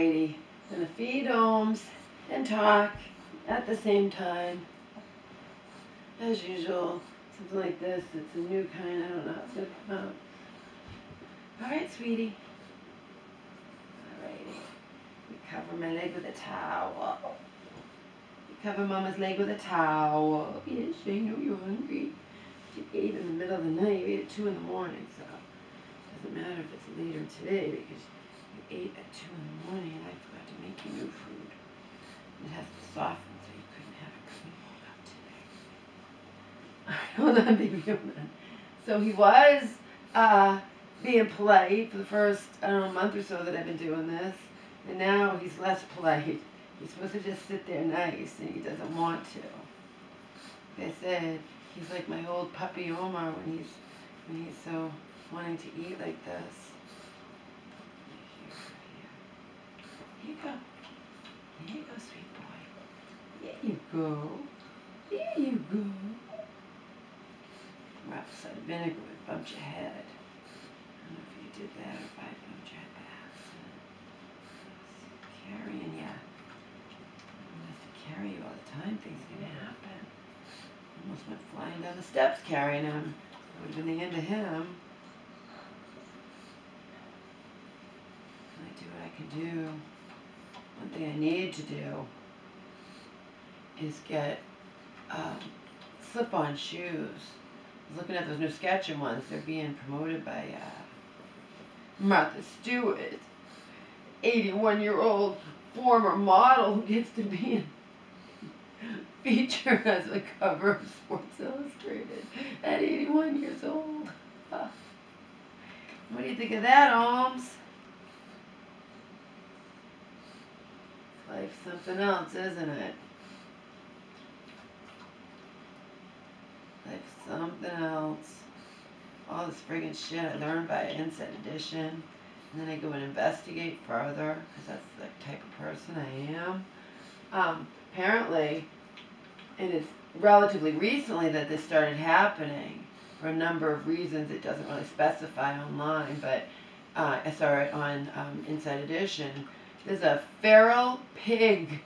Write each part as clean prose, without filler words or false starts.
Alrighty, gonna feed Ohms and talk at the same time. As usual, something like this, it's a new kind, I don't know how it's gonna come out. Alright, sweetie. Alrighty. We cover my leg with a towel. We cover Mama's leg with a towel. Yes, I know you're hungry. She ate in the middle of the night. You ate at 2 in the morning, so it doesn't matter if it's later today because you ate at 2 in the morning and I forgot to make you new food. It has to soften so you couldn't have it coming up today. Hold on, baby, hold on. So he was being polite for the first, I don't know, month or so that I've been doing this. And now he's less polite. He's supposed to just sit there nice and he doesn't want to. Like I said, he's like my old puppy Omar when he's so wanting to eat like this. Here you go. There you go, sweet boy. There you go. There you go. Wrap some vinegar would bump your head. I don't know if you did that or if I bumped your head by accident. Carrying ya. I have to carry you all the time. Things are going to happen. Almost went flying down the steps carrying him. It would have been the end of him. I do what I can do. One thing I need to do is get slip-on shoes. I was looking at those new Skechers ones. They're being promoted by Martha Stewart, 81-year-old former model who gets to be featured as a cover of Sports Illustrated at 81 years old. What do you think of that, Ohms? Life's something else, isn't it? Life's something else. All this friggin' shit I learned by Inside Edition. And then I go and investigate further, because that's the type of person I am. Apparently, and it's relatively recently that this started happening, for a number of reasons it doesn't really specify online, but I saw it on Inside Edition. There's a feral pig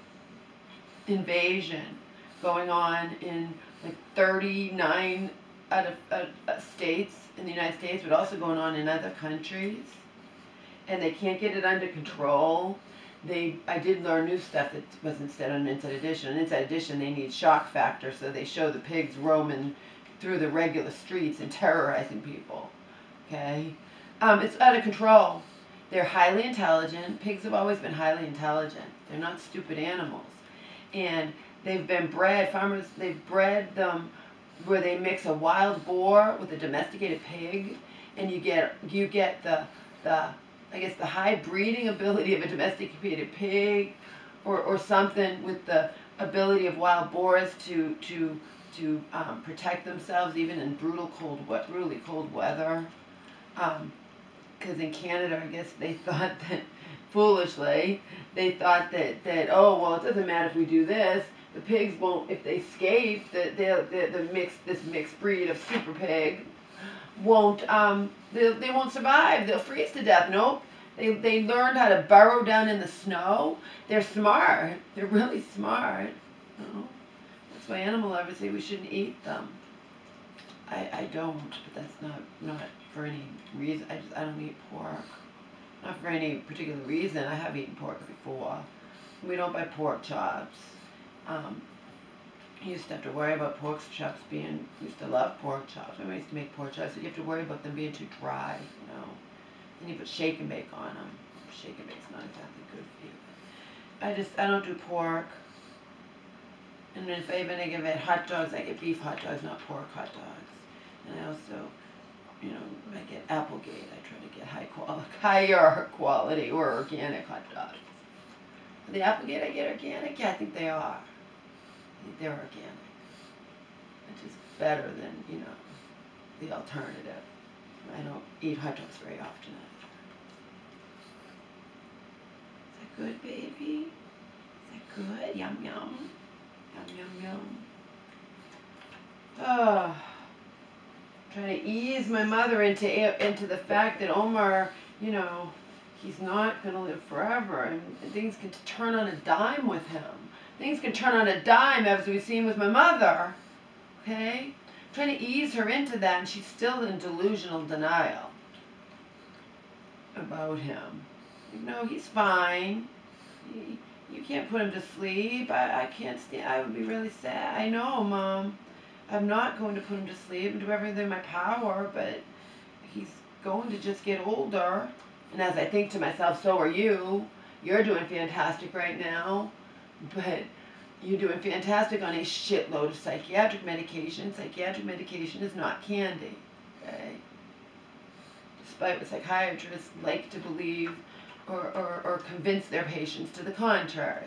invasion going on in like 39 out of states in the United States, but also going on in other countries. And they can't get it under control. I did learn new stuff that wasn't said on Inside Edition. On Inside Edition, they need shock factor, so they show the pigs roaming through the regular streets and terrorizing people. Okay? It's out of control. They're highly intelligent. Pigs have always been highly intelligent. They're not stupid animals. And they've been bred, they've bred them where they mix a wild boar with a domesticated pig, and you get the I guess the high breeding ability of a domesticated pig, or something with the ability of wild boars to protect themselves even in brutally cold weather. Because in Canada, I guess they thought that, foolishly, they thought that oh, well, it doesn't matter if we do this. The pigs won't, if they escape, this mixed breed of super pig won't, they won't survive. They'll freeze to death. Nope. They learned how to burrow down in the snow. They're smart. They're really smart. Oh, that's why animal lovers say we shouldn't eat them. I don't, but that's not for any reason. I don't eat pork. Not for any particular reason. I have eaten pork before. We don't buy pork chops. You used to have to worry about pork chops being, used to love pork chops. I used to make pork chops, but you have to worry about them being too dry, you know. Then you put shake and bake on them. Shake and bake's not exactly good for you. I don't do pork. And if I even get hot dogs, I get beef hot dogs, not pork hot dogs. And I also, you know, I get Applegate. I try to get higher quality or organic hot dogs. The Applegate I get organic? Yeah, I think they are. They're organic, which is better than, you know, the alternative. I don't eat hot dogs very often either. Is that good, baby? Is that good? Yum, yum. Yum, yum, yum. Oh, trying to ease my mother into the fact that Omar, you know, he's not going to live forever, and things can turn on a dime with him. Things can turn on a dime, as we've seen with my mother. Okay? I'm trying to ease her into that, and she's still in delusional denial about him. No, he's fine. You can't put him to sleep. I can't stand. I would be really sad. I know, Mom. I'm not going to put him to sleep and do everything in my power, but he's going to just get older. And as I think to myself, so are you. You're doing fantastic right now, but you're doing fantastic on a shitload of psychiatric medication. Psychiatric medication is not candy, okay? Despite what psychiatrists like to believe or convince their patients to the contrary.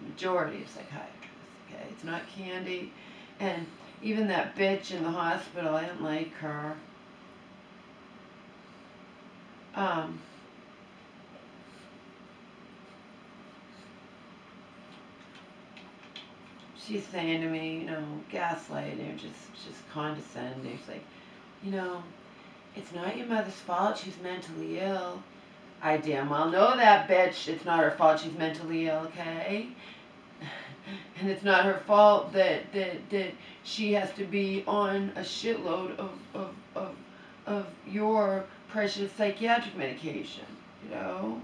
The majority of psychiatrists, okay? It's not candy. And even that bitch in the hospital, I didn't like her. She's saying to me, you know, gaslighting, just condescending. She's like, you know, it's not your mother's fault she's mentally ill. I damn well know that, bitch. It's not her fault she's mentally ill, okay? And it's not her fault that she has to be on a shitload of your precious psychiatric medication, you know?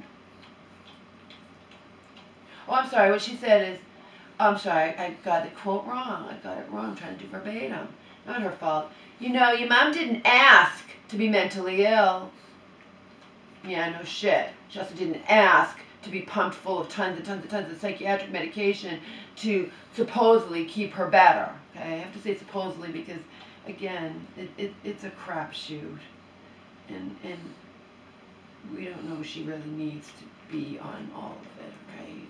Oh, I'm sorry, what she said is, I'm sorry, I got the quote wrong. I got it wrong. I'm trying to do verbatim. Not her fault. You know, your mom didn't ask to be mentally ill. Yeah, no shit. She also didn't ask to be pumped full of tons and tons and tons of psychiatric medication to supposedly keep her better. Okay, I have to say supposedly because, again, it's a crapshoot. And we don't know if she really needs to be on all of it, right?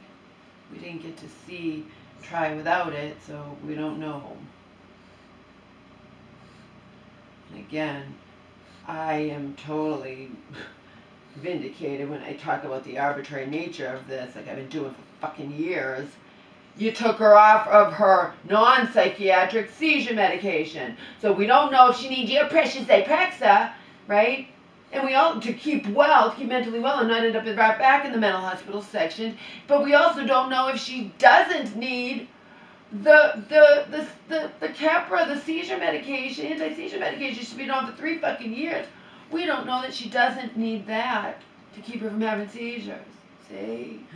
We didn't get to see try without it, so we don't know. And again, I am totally vindicated when I talk about the arbitrary nature of this, like I've been doing for fucking years. You took her off of her non-psychiatric seizure medication, so we don't know if she needs your precious Zyprexa, right? And we all, to keep well, to keep mentally well and not end up right back in the mental hospital section, but we also don't know if she doesn't need the Keppra, the seizure medication, anti-seizure medication. She's been on for 3 fucking years. We don't know that she doesn't need that to keep her from having seizures. See?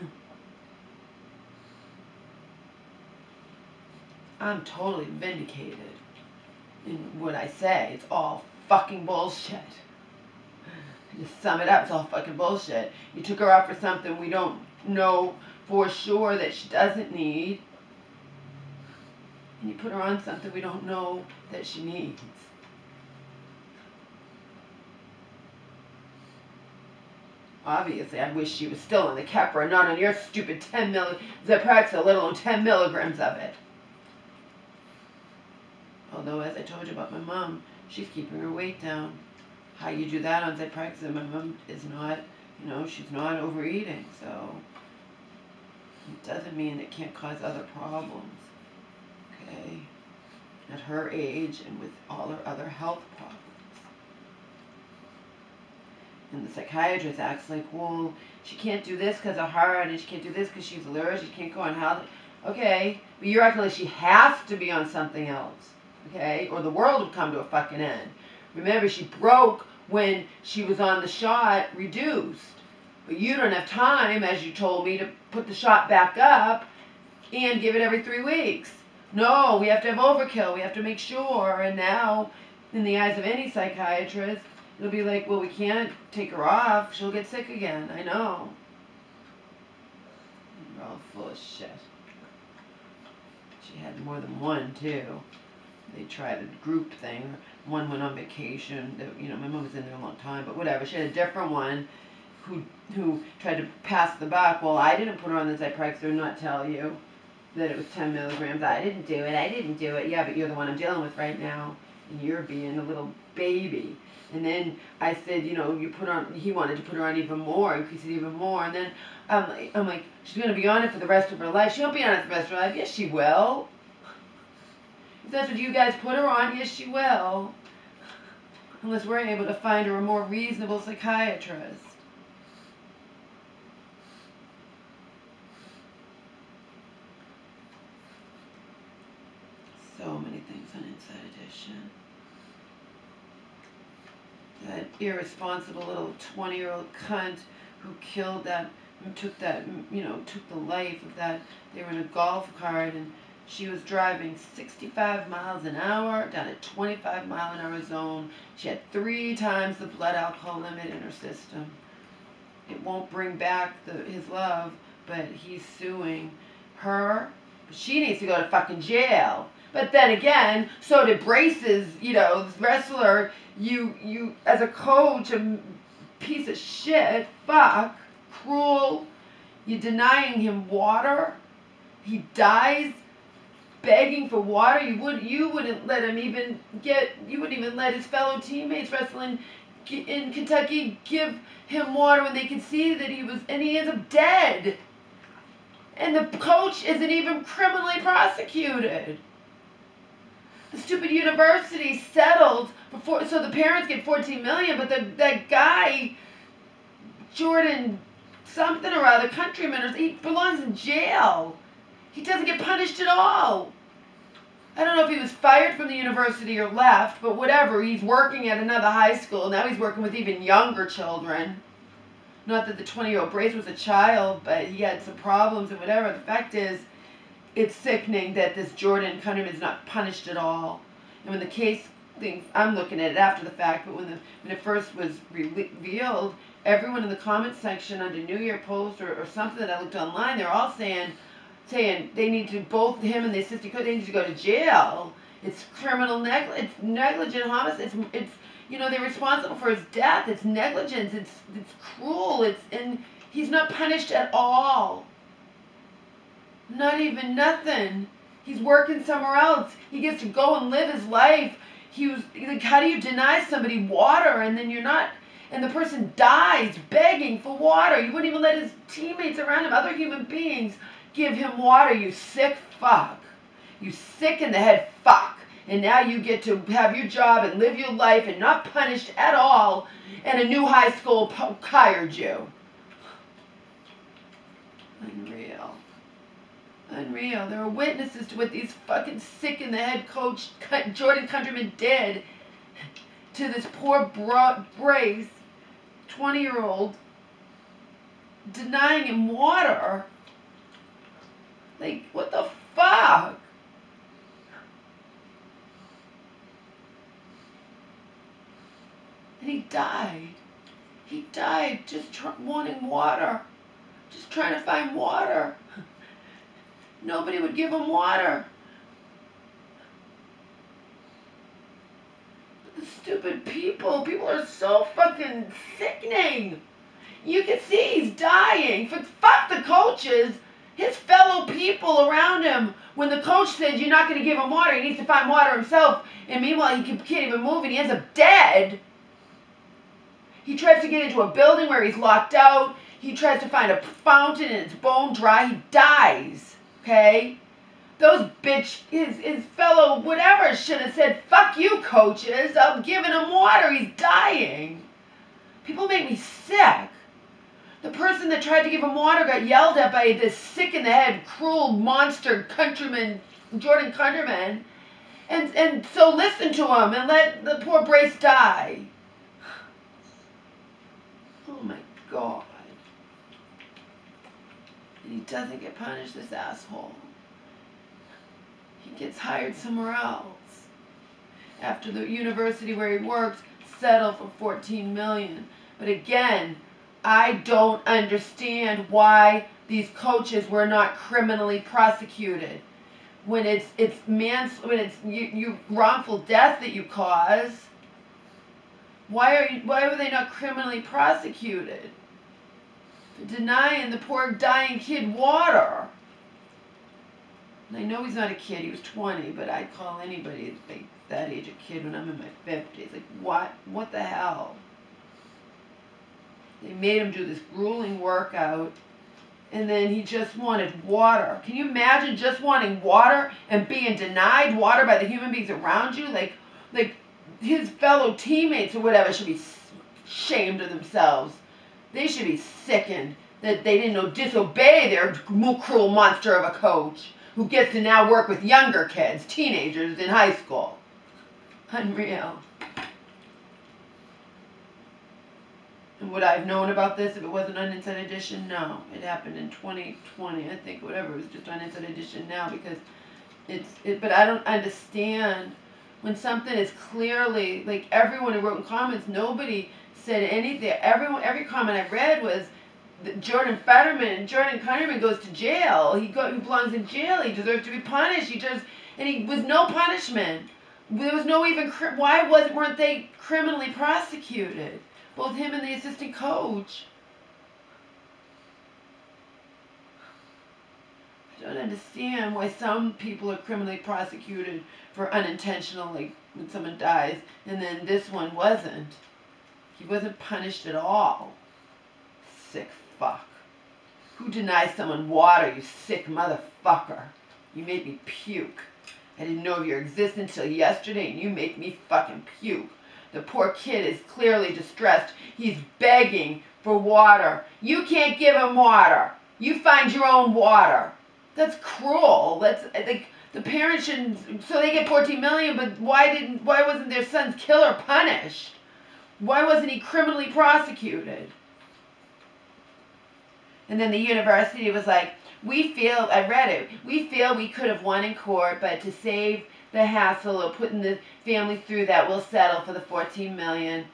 I'm totally vindicated in what I say. It's all fucking bullshit. Just sum it up, it's all fucking bullshit. You took her off for something we don't know for sure that she doesn't need. And you put her on something we don't know that she needs. Obviously, I wish she was still on the Keppra, not on your stupid 10 Zyprexa, let alone 10 milligrams of it. Although, as I told you about my mom, she's keeping her weight down. How you do that on Zyprexa, my mom is not, you know, she's not overeating, so it doesn't mean it can't cause other problems, okay, at her age and with all her other health problems. And the psychiatrist acts like, well, she can't do this because of heart, and she can't do this because she's allergic, she can't go on health. Okay, but you're acting like she has to be on something else, okay, or the world would come to a fucking end. Remember, she broke when she was on the shot reduced. But you don't have time, as you told me, to put the shot back up and give it every 3 weeks. No, we have to have overkill. We have to make sure. And now, in the eyes of any psychiatrist, it'll be like, well, we can't take her off. She'll get sick again. I know. They're all full of shit. She had more than one, too. They tried a group thing. One went on vacation. You know, my mom was in there a long time, but whatever. She had a different one who tried to pass the buck. Well, I didn't put her on the Zyprexa or not tell you that it was 10 milligrams. I didn't do it. I didn't do it. Yeah, but you're the one I'm dealing with right now, and you're being a little baby. And then I said, you know, you put on. He wanted to put her on even more, increase it even more. And then I'm like, she's going to be on it for the rest of her life. She won't be on it for the rest of her life. Yes, she will. If that's what you guys put her on, yes, she will. Unless we're able to find her a more reasonable psychiatrist. many things on Inside Edition. That irresponsible little 20-year-old cunt who killed that, took that, took the life of that. They were in a golf cart and she was driving 65 miles an hour down a 25-mile-an-hour zone. She had 3 times the blood alcohol limit in her system. It won't bring back his love, but he's suing her. She needs to go to fucking jail. But then again, so did Braces, this wrestler. You as a coach, a piece of shit, fuck, cruel. You're denying him water. He dies begging for water. You wouldn't let him even you wouldn't even let his fellow teammates wrestling in Kentucky give him water when they could see that he ends up dead. And the coach isn't even criminally prosecuted. The stupid university settled so the parents get $14 million, but that guy, Jordan something or other, countryman, he belongs in jail. He doesn't get punished at all. I don't know if he was fired from the university or left, but whatever. He's working at another high school. Now he's working with even younger children. Not that the 20-year-old Brace was a child, but he had some problems and whatever. The fact is, it's sickening that this Jordan countryman is not punished at all. And when the case thing, I'm looking at it after the fact, but when it first was revealed, everyone in the comment section under New Year post or something that I looked online, they're all saying they need to, both him and the assistant coach, they need to go to jail. It's criminal it's negligent homicide. It's they're responsible for his death. It's negligence. It's cruel. And he's not punished at all. Not even nothing. He's working somewhere else. He gets to go and live his life. How do you deny somebody water and then you're not, and the person dies begging for water? You wouldn't even let his teammates around him, other human beings, give him water, you sick fuck. You sick in the head fuck. And now you get to have your job and live your life and not punished at all, and a new high school hired you. Unreal. Unreal. There are witnesses to what these fucking sick in the head coach Jordan Countryman did to this poor Brace, 20-year-old, denying him water. Like, what the fuck? And he died. He died just wanting water. Just trying to find water. Nobody would give him water. But the stupid people are so fucking sickening. You can see he's dying. Fuck the coaches. His fellow people around him. When the coach said you're not going to give him water, he needs to find water himself. And meanwhile, he can't even move and he ends up dead. He tries to get into a building where he's locked out. He tries to find a fountain and it's bone dry. He dies. Okay? Those his fellow whatever should have said, fuck you, coaches. I'm giving him water. He's dying. People make me sick. The person that tried to give him water got yelled at by this sick-in-the-head, cruel monster countryman, Jordan Countryman. And so listen to him and let the poor Brace die. Oh my God. And he doesn't get punished, this asshole. He gets hired somewhere else. After the university where he worked settled for $14 million. But again, I don't understand why these coaches were not criminally prosecuted. When it's you wrongful death that you cause, why were they not criminally prosecuted? For denying the poor dying kid water. And I know he's not a kid, he was 20, but I'd call anybody that age a kid when I'm in my 50s. Like, what the hell? They made him do this grueling workout, and then he just wanted water. Can you imagine just wanting water and being denied water by the human beings around you? Like his fellow teammates or whatever should be ashamed of themselves. They should be sickened that they didn't disobey their cruel monster of a coach. who gets to now work with younger kids, teenagers in high school. Unreal. And would I have known about this if it wasn't on Inside Edition? No. It happened in 2020, I think, whatever. It was just on Inside Edition now because but I don't understand when something is clearly, like everyone who wrote in comments, nobody said anything. Every comment I read was that Jordan Fetterman goes to jail. He belongs in jail. He deserves to be punished. And he was no punishment. There was no even, why weren't they criminally prosecuted? Both him and the assistant coach. I don't understand why some people are criminally prosecuted for unintentional, like when someone dies, and then this one wasn't. He wasn't punished at all. Sick fuck. Who denies someone water, you sick motherfucker? You made me puke. I didn't know of your existence until yesterday, and you make me fucking puke. The poor kid is clearly distressed. He's begging for water. You can't give him water. You find your own water. That's cruel. That's, like, the parents shouldn't, so they get $14 million, but why wasn't their son's killer punished? Why wasn't he criminally prosecuted? And then the university was like, I read it, we feel we could have won in court, but to save the hassle of putting the family through that, we'll settle for the $14 million.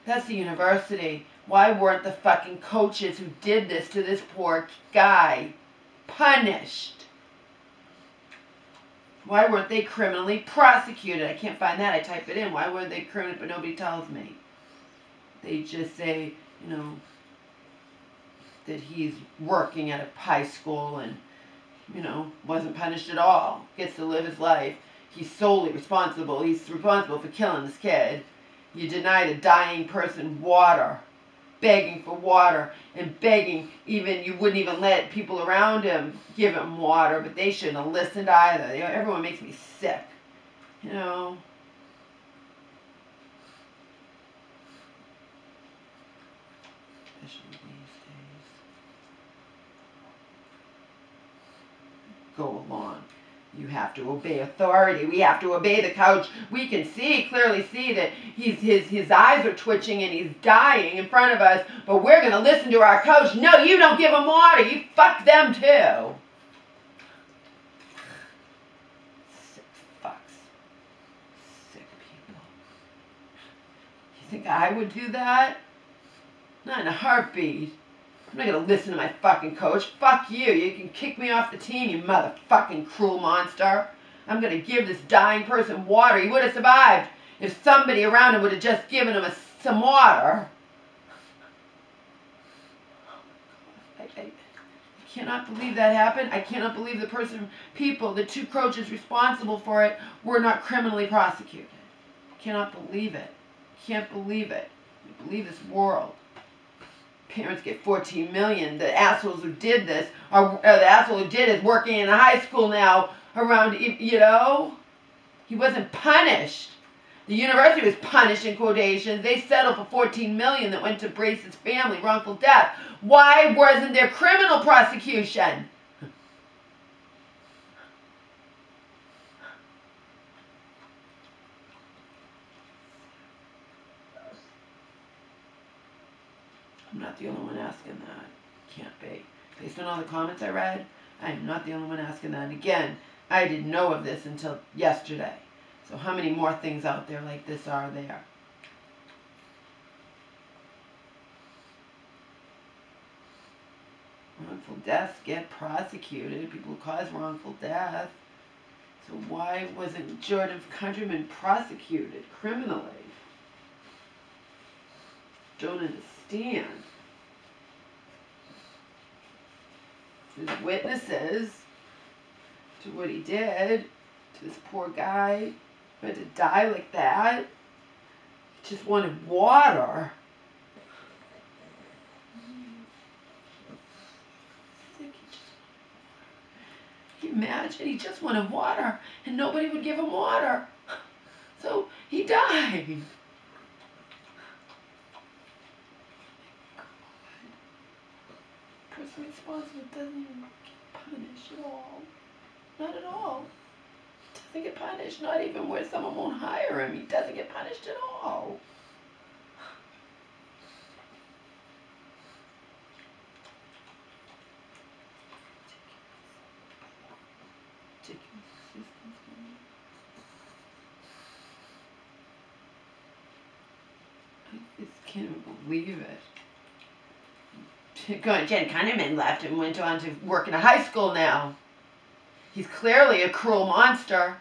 That's the university. Why weren't the fucking coaches who did this to this poor guy punished? Why weren't they criminally prosecuted? I can't find that. I type it in. Why weren't they criminal? But nobody tells me. They just say, you know, that he's working at a high school and, you know, wasn't punished at all. Gets to live his life. He's solely responsible. He's responsible for killing this kid. You denied a dying person water. Begging for water and begging, you wouldn't even let people around him give him water, but they shouldn't have listened either. You know, everyone makes me sick, you know. Especially these days. Go along. You have to obey authority. We have to obey the coach. We can clearly see that his eyes are twitching and he's dying in front of us, but we're going to listen to our coach. No, you don't give him water. You fuck them too. Sick fucks. Sick people. You think I would do that? Not in a heartbeat. I'm not going to listen to my fucking coach. Fuck you. You can kick me off the team, you motherfucking cruel monster. I'm going to give this dying person water. He would have survived if somebody around him would have just given him some water. I cannot believe that happened. I cannot believe the two coaches responsible for it were not criminally prosecuted. I cannot believe it. Can't believe it. I believe this world. Parents get $14 million. The assholes who did this, the asshole who did it is working in a high school now around, you know? He wasn't punished. The university was punished in quotations. They settled for $14 million that went to Brace's family, wrongful death. Why wasn't there criminal prosecution? I'm not the only one asking that. Can't be. Based on all the comments I read, I am not the only one asking that. And again, I didn't know of this until yesterday. So how many more things out there like this are there? Wrongful deaths get prosecuted. People who cause wrongful death. So why wasn't Jordan's countryman prosecuted criminally? Don't understand. There's witnesses to what he did to this poor guy who had to die like that. He just wanted water. Can you imagine? He just wanted water and nobody would give him water. So he died. Person responsible doesn't even punished at all. Not at all. Doesn't get punished. Not even where someone won't hire him. He doesn't get punished at all. I just can't believe it. Jen Cunningham left and went on to work in a high school now. He's clearly a cruel monster.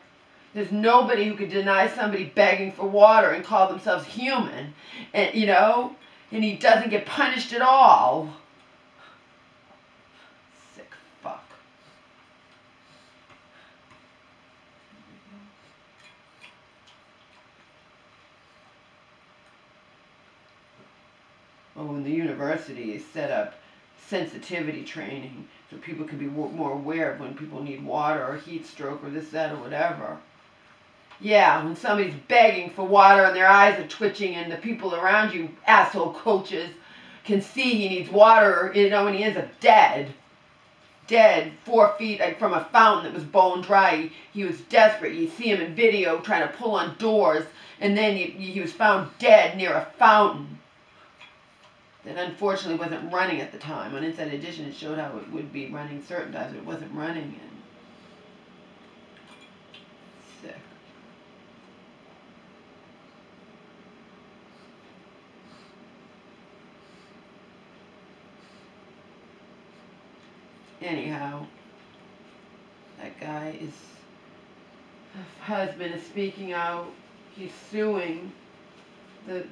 There's nobody who could deny somebody begging for water and call themselves human. And, you know, and he doesn't get punished at all. Sick fuck. Oh, and the university has set up sensitivity training so people can be more aware of when people need water or heat stroke or this, that, or whatever. Yeah, when somebody's begging for water and their eyes are twitching and the people around you, asshole coaches, can see he needs water, you know, and he ends up dead. Dead 4 feet from a fountain that was bone dry. He was desperate. You see him in video trying to pull on doors, and then he was found dead near a fountain that unfortunately wasn't running at the time. On Inside Edition, it showed how it would be running certain times, but it wasn't running. And sick. Anyhow, that guy is, his husband is speaking out. He's suing the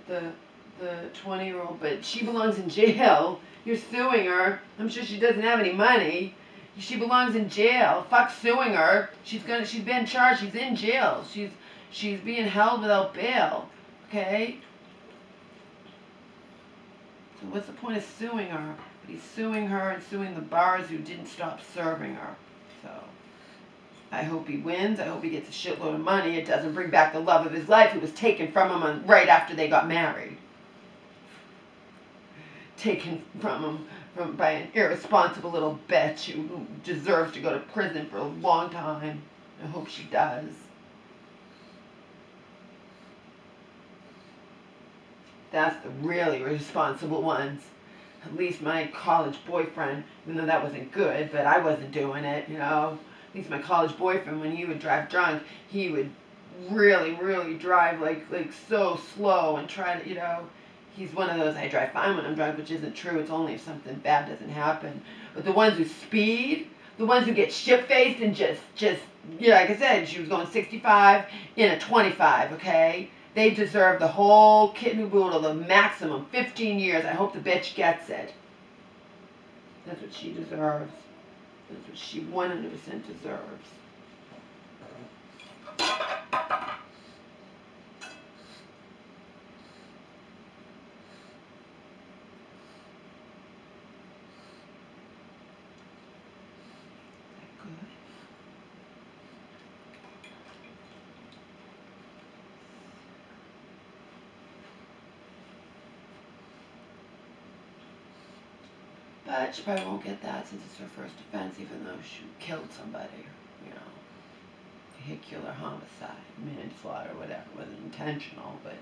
20-year-old, but she belongs in jail. You're suing her. I'm sure she doesn't have any money. She belongs in jail. Fuck suing her. She's been charged. She's in jail. She's being held without bail. Okay? So what's the point of suing her? But he's suing her and suing the bars who didn't stop serving her. So I hope he wins. I hope he gets a shitload of money. It doesn't bring back the love of his life who was taken from him right after they got married. Taken from him by an irresponsible little bitch who deserves to go to prison for a long time. I hope she does. That's the really responsible ones. At least my college boyfriend, even though that wasn't good, but I wasn't doing it, you know. At least my college boyfriend, when he would drive drunk, he would really drive like so slow and try to, you know. He's one of those, I drive fine when I'm drunk, which isn't true. It's only if something bad doesn't happen. But the ones who speed, the ones who get shit-faced and just, you know, like I said, she was going 65 in a 25, okay? They deserve the whole kit and caboodle, the maximum, 15 years. I hope the bitch gets it. That's what she deserves. That's what she 100% deserves. But she probably won't get that since it's her first offense, even though she killed somebody, you know. Vehicular homicide, manslaughter, whatever. It wasn't intentional, but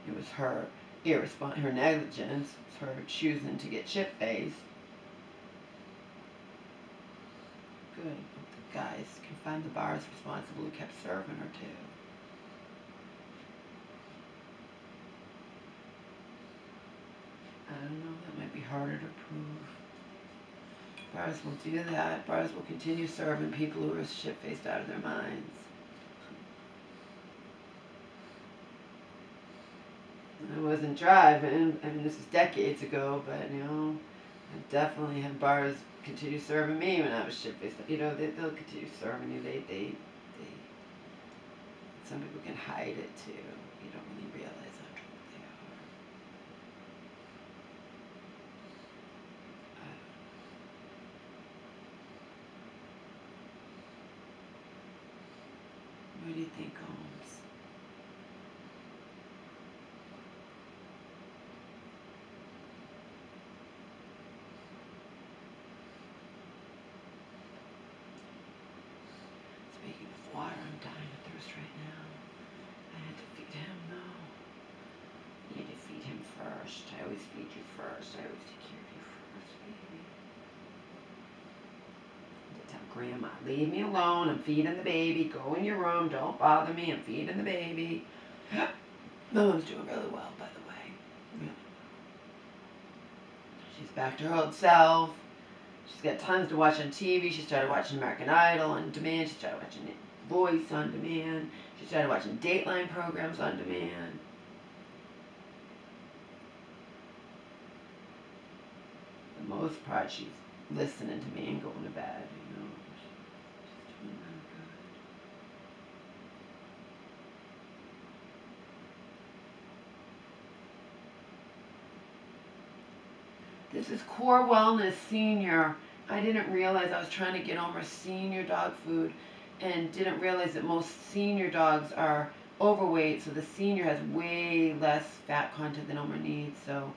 it was her her negligence. It was her choosing to get shit-faced. Good. The guys can find the bars responsible who kept serving her, too. I don't know, that might be harder to prove. Bars will do that. Bars will continue serving people who are shit-faced out of their minds. I wasn't driving. I mean, this was decades ago, but, you know, I definitely had bars continue serving me when I was shit-faced. You know, they'll continue serving you. Some people can hide it, too. You don't really realize how drunk they are. What do you think, Holmes? first right now. I had to feed him, though. You need to feed him first. I always feed you first. I always take care of you first, baby. Tell Grandma, leave me alone. I'm feeding the baby. Go in your room. Don't bother me. I'm feeding the baby. Mom's doing really well, by the way. Yeah. She's back to her old self. She's got tons to watch on TV. She started watching American Idol on demand. She started watching Voice on demand. She started watching Dateline programs on demand. For the most part, she's listening to me and going to bed, you know. She's doing really good. This is Core Wellness Senior. I didn't realize I was trying to get Omer senior dog food and didn't realize that most senior dogs are overweight, so the senior has way less fat content than Omer needs. So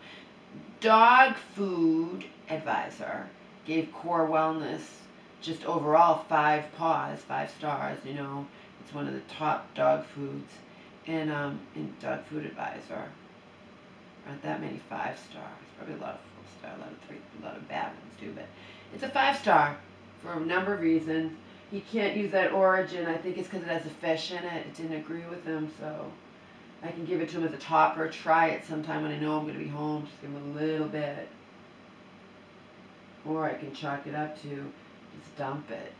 Dog Food Advisor gave Core Wellness just overall 5 paws, 5 stars, you know. It's one of the top dog foods. And in Dog Food Advisor, aren't that many 5 stars. Probably a lot of 4 star, a lot of 3, a lot of bad ones too, but it's a 5 star for a number of reasons. He can't use that Origin. I think it's because it has a fish in it. It didn't agree with him, so I can give it to him as a topper. Try it sometime when I know I'm going to be home. Just give him a little bit. Or I can chalk it up to just dump it.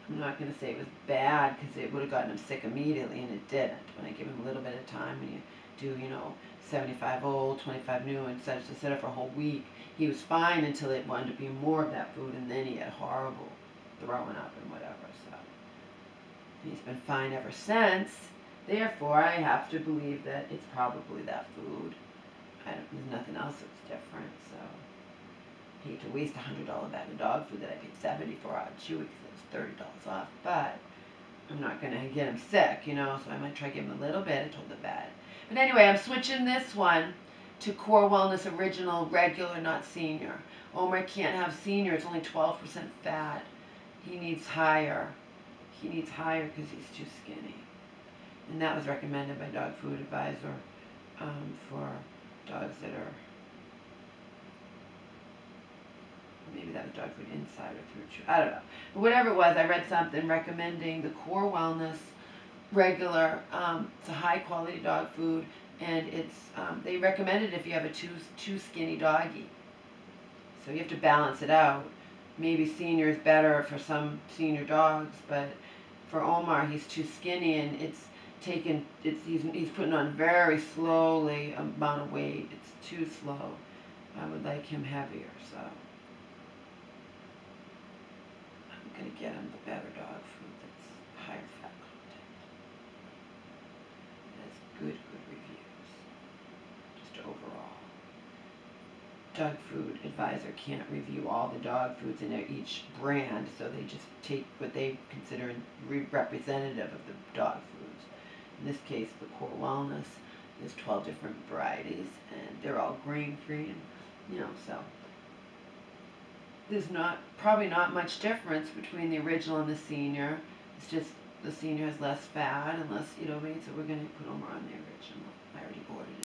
I'm not going to say it was bad because it would have gotten him sick immediately, and it didn't. When I give him a little bit of time, when you do, you know, 75 old, 25 new, and such, to set it for a whole week, he was fine until it wanted to be more of that food, and then he had horrible throwing up and whatever. So he's been fine ever since. Therefore, I have to believe that it's probably that food. There's nothing else that's different. So I hate to waste a $100 bag of dog food that I paid $70 for out of Chewy because it was $30 off. But I'm not going to get him sick, you know, so I might try to give him a little bit. I told the vet. But anyway, I'm switching this one to Core Wellness Original, regular, not senior. Omer can't have senior. It's only 12% fat. He needs higher. He needs higher because he's too skinny. And that was recommended by Dog Food Advisor for dogs that are, maybe that was Dog Food Insider through True. I don't know. But whatever it was, I read something recommending the Core Wellness regular. It's a high quality dog food, and it's they recommend it if you have a too skinny doggy. So you have to balance it out. Maybe senior is better for some senior dogs, but for Omar, he's too skinny, and he's putting on very slowly amount of weight. It's too slow. I would like him heavier, so I'm gonna get him the better dog food that's higher fat content. That's good reviews. Just overall. Dog Food Advisor can't review all the dog foods in each brand, so they just take what they consider representative of the dog foods. In this case, the Core Wellness, there's 12 different varieties, and they're all grain-free, and, you know, so there's probably not much difference between the original and the senior. It's just the senior has less fat and less weight, so we're going to put Omar on the original. I already ordered it.